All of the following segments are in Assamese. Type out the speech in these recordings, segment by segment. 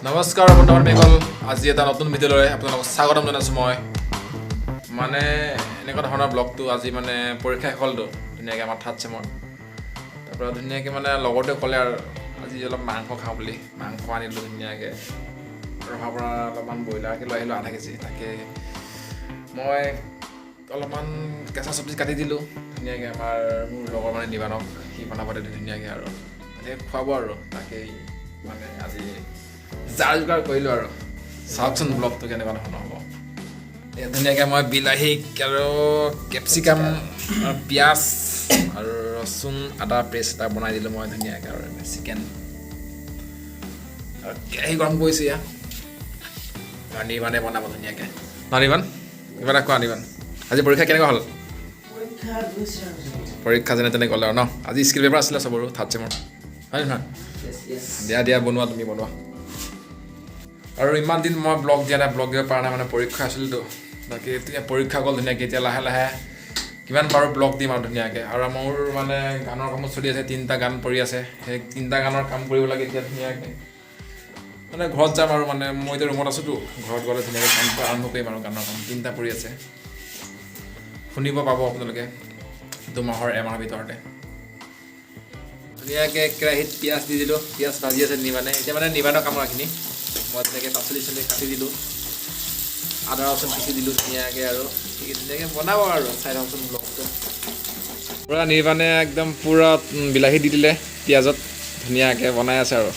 নমস্কাৰ বন্ধুবান মেঘল আজি এটা নতুন ভিডিঅ'লৈ আপোনালোকক স্বাগতম জনাইছোঁ মই মানে এনেকুৱা ধৰণৰ ব্লগটো আজি মানে পৰীক্ষা শেষ হ'লতো ধুনীয়াকৈ আমাৰ থাৰ্ড চেমৰ তাৰপৰা ধুনীয়াকৈ মানে লগৰটোৱে ক'লে আৰু আজি অলপ মাংস খাওঁ বুলি মাংস আনিলোঁ ধুনীয়াকৈ ৰহাৰ পৰা অলপমান ব্ৰইলাৰকৈ লৈ আহিলোঁ আধা কেজি তাকে মই অলপমান কেঁচা চব্জি কাটি দিলোঁ ধুনীয়াকৈ মোৰ লগৰ মানে নিবানক সি বনাব দিলোঁ ধুনীয়াকৈ আৰু এনেকৈ খুৱাব আৰু তাকেই মানে আজি যাৰ যোগাৰ কৰিলোঁ আৰু চাওকচোন ব্লগটো কেনেকুৱা ধৰণৰ হ'ব ধুনীয়াকৈ মই বিলাহী আৰু কেপচিকাম পিঁয়াজ আৰু ৰচুন আদা পেষ্ট এটা বনাই দিলোঁ মই ধুনীয়াকৈ আৰু চিকেন আৰু কেৰাহী গৰম কৰিছোঁ ইয়াত আৰু নিৰ্বাণে বনাব ধুনীয়াকৈ নিৰ্বাণ কিবা এটা কোৱা নিৰ্বাণ আজি পৰীক্ষা কেনেকুৱা হ'ল পৰীক্ষা যেনে তেনে গ'লে আৰু ন আজি স্কিল পেপাৰ আছিলে চবৰো থাৰ্ড চেমৰ হয় নহয় দিয়া বনোৱা তুমি বনোৱা আৰু ইমান দিন মই ব্লগ দিয়া নাই ব্লগ দিব পৰা নাই মানে পৰীক্ষা আছিলতো বাকী এতিয়া পৰীক্ষা গ'ল ধুনীয়াকৈ এতিয়া লাহে লাহে কিমান পাৰোঁ ব্লগ দিম আৰু ধুনীয়াকৈ আৰু মোৰ মানে গানৰ কামত চলি আছে 3টা গান পৰি আছে সেই 3টা গানৰ কাম কৰিব লাগে এতিয়া ধুনীয়াকৈ মানে ঘৰত যাম আৰু মানে মই এতিয়া ৰুমত আছোঁতো ঘৰত গ'লে ধুনীয়াকৈ কাম আৰম্ভ কৰিম আৰু গানৰ কাম 3টা পৰি আছে শুনিব পাব আপোনালোকে 2 মাহৰ এমাহৰ ভিতৰতে ধুনীয়াকৈ কেৰাহীত পিঁয়াজ দি দিলোঁ পিঁয়াজ ভাজি আছে নিবানে এতিয়া মানে নিবানৰ কামৰখিনি মই তেনেকৈ পাচলি কাটি দিলোঁ আদা ৰচুন পিচি দিলোঁ ধুনীয়াকৈ আৰু ধুনীয়াকৈ বনাব আৰু চাই থাকচোন ব্লগটো পূৰা নিৰ্বাণে একদম পূৰা বিলাহী দি দিলে পিঁয়াজত ধুনীয়াকৈ বনাই আছে আৰু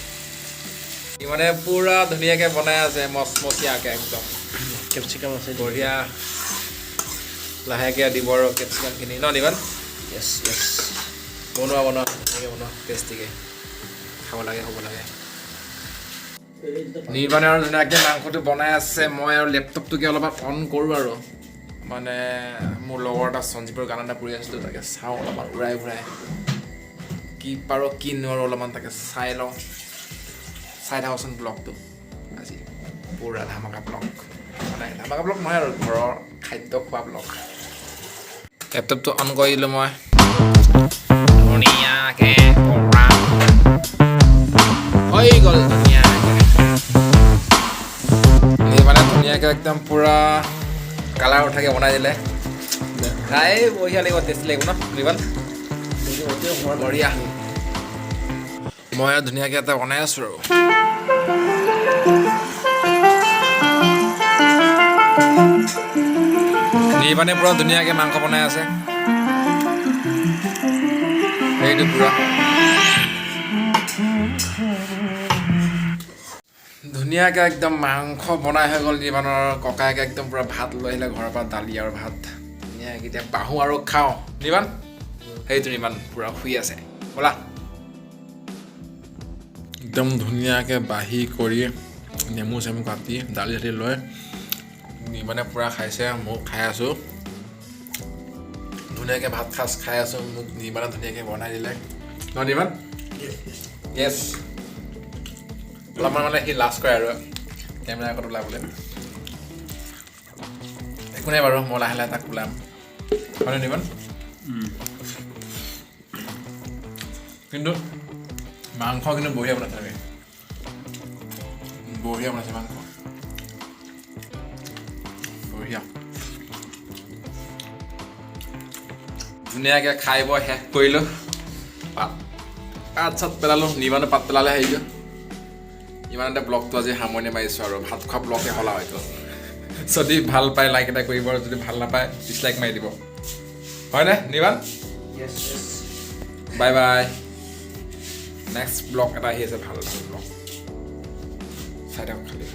নিৰ্বাণে পূৰা ধুনীয়াকৈ বনাই আছে মচমচীয়াকৈ একদম কেপচিকাম আছে বঢ়িয়া লাহেকৈ দিব আৰু কেপচিকামখিনি ন নিৰ্বাণ য়েছ বনোৱা ধুনীয়াকৈ বনোৱা টেষ্টিকৈ খাব লাগে হ'ব লাগে নিৰ্বাণে আৰু ধুনীয়াকৈ মাংসটো বনাই আছে মই আৰু লেপটপটোকে অলপমান অন কৰোঁ আৰু মানে মোৰ লগৰ এটা সঞ্জীৱৰ গান এটা পৰি আছিলোঁ তাকে চাওঁ অলপমান উৰাই কি পাৰোঁ কি নোৱাৰোঁ অলপমান তাকে চাই লওঁ চাই থাকোঁচোন ব্লগটো আজি পূৰা ধামাকা ব্লগ মানে ধামাকা ব্লগ নহয় আৰু ঘৰৰ খাদ্য খোৱা ব্লগ লেপটপটো অন কৰি দিলোঁ মই ধুনীয়াকৈ হৈ গ'ল মানে ধুনীয়াকৈ একদম পূৰা কালাৰ উঠাকৈ বনাই দিলে খাই বঢ়িয়া লাগিব টেষ্টি লাগিব ন নিৰ্বাণ বঢ়িয়া মই ধুনীয়াকৈ এটা বনাই আছোঁ আৰু নিৰ্বাণে পূৰা ধুনীয়াকৈ মাংস বনাই আছে সেইটো পূৰা ধুনীয়াকৈ একদম মাংস বনাই হৈ গ'ল নিৰ্বাণৰ ককায়েকে একদম পূৰা ভাত লৈ আহিলে ঘৰৰ পৰা দালি আৰু ভাত ধুনীয়াকৈ এতিয়া বাহোঁ আৰু খাওঁ নিৰ্বাণ সেইটো নিৰ্বাণ পূৰা শুই আছে ব'লা একদম ধুনীয়াকৈ বাঢ়ি কৰি নেমু চেমু কাটি দালি চালি লৈ নিৰ্বাণে পূৰা খাইছে ময়ো খাই আছোঁ ধুনীয়াকৈ ভাত সাজ খাই আছোঁ মোক নিৰ্বাণে ধুনীয়াকৈ বনাই দিলে ন নিৰ্বাণ য়েছ অলপমান মানে সি লাজ কৰে আৰু কেমেৰা আগত ওলাবলৈ একো নাই বাৰু মই লাহে লাহে তাক ওলাম হয়নে নিৰ্বাণ কিন্তু মাংস কিন্তু বঢ়িয়া বনাইছে চাগে বঢ়িয়া বনাইছে মাংস বঢ়িয়া ধুনীয়াকৈ খাই বৈ শেষ কৰিলোঁ পাত চাত পেলালোঁ নিৰ্বাণে পাত পেলালে আহিলোঁ ইমানতে ব্লগটো আজি সামৰণি মাৰিছোঁ আৰু ভাত খোৱা ব্লগে হ'লা হয়তো যদি ভাল পায় লাইক এটা কৰিব আৰু যদি ভাল নাপায় ডিছলাইক মাৰি দিব হয়নে নিৰ্বাণ বাই বাই নেক্সট ব্লগ এটা আহি আছে ভাল ব্লগ চাই থাকক খালি